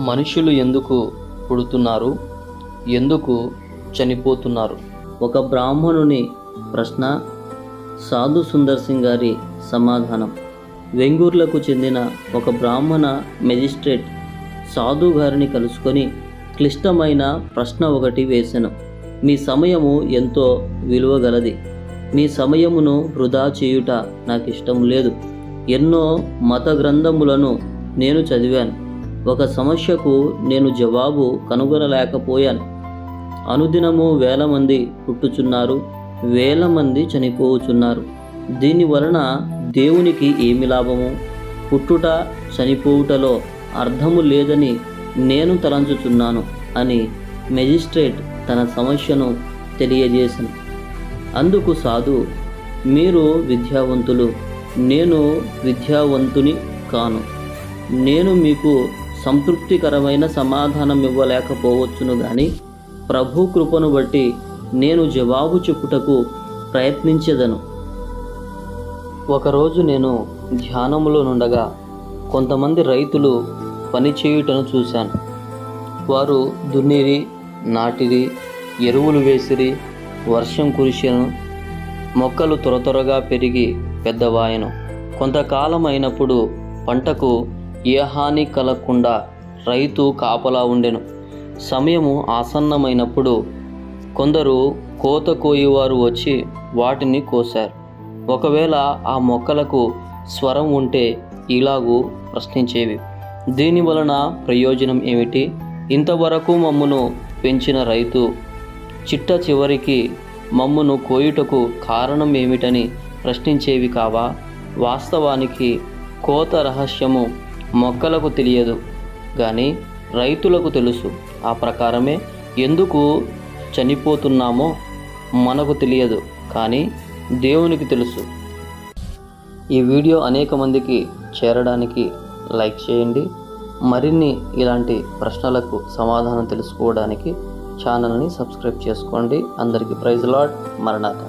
మనుషులు ఎందుకు పుడుతున్నారు, ఎందుకు చనిపోతున్నారు? ఒక బ్రాహ్మణుని ప్రశ్న, సాధు సుందర్ సింగ్ గారి సమాధానం. వెంగూర్లకు చెందిన ఒక బ్రాహ్మణ మెజిస్ట్రేట్ సాధు గారిని కలుసుకొని క్లిష్టమైన ప్రశ్న ఒకటి వేశాను. మీ సమయము ఎంతో విలువగలది. మీ సమయమును వృధా చేయుట నాకు ఇష్టం లేదు. ఎన్నో మత గ్రంథములను నేను చదివాను. ఒక సమస్యకు నేను జవాబు కనుగొనలేకపోయాను. అనుదినము 1000 మంది పుట్టుచున్నారు, 1000 మంది చనిపోవుచున్నారు. దీనివలన దేవునికి ఏమి లాభము? పుట్టుట చనిపోవుటలో అర్థము లేదని నేను తలంచుచున్నాను అని మెజిస్ట్రేట్ తన సమస్యను తెలియజేశాను. అందుకు సాధు, మీరు విద్యావంతులు, నేను విద్యావంతుని కాను. నేను మీకు సంతృప్తికరమైన సమాధానం ఇవ్వలేకపోవచ్చును కానీ ప్రభు కృపను బట్టి నేను జవాబు చెప్పుటకు ప్రయత్నించెదను. ఒకరోజు నేను ధ్యానములో నుండగా కొంతమంది రైతులు పని చేయుటను చూశాను. వారు దున్నిరి, నాటిరి, ఎరువులు వేసిరి, వర్షం కురిసెను, మొక్కలు త్వరగా పెరిగి పెద్దవాయను. కొంతకాలం అయినప్పుడు పంటకు ఏ హాని కలగకుండా రైతు కాపలా ఉండెను. సమయము ఆసన్నమైనప్పుడు కొందరు కోత కోయువారు వచ్చి వాటిని కోశారు. ఒకవేళ ఆ మొక్కలకు స్వరం ఉంటే ఇలాగూ ప్రశ్నించేవి, దీని వలన ప్రయోజనం ఏమిటి? ఇంతవరకు మమ్మును పెంచిన రైతు చిట్ట చివరికి మమ్మును కోయుటకు కారణం ఏమిటని ప్రశ్నించేవి కావా? వాస్తవానికి కోత రహస్యము మొక్కలకు తెలియదు కానీ రైతులకు తెలుసు. ఆ ప్రకారమే ఎందుకు చనిపోతున్నామో మనకు తెలియదు కానీ దేవునికి తెలుసు. ఈ వీడియో అనేక మందికి చేరడానికి లైక్ చేయండి. మరిన్ని ఇలాంటి ప్రశ్నలకు సమాధానం తెలుసుకోవడానికి ఛానల్ని సబ్స్క్రైబ్ చేసుకోండి. అందరికీ ప్రైజ్ లార్డ్. మరణాత.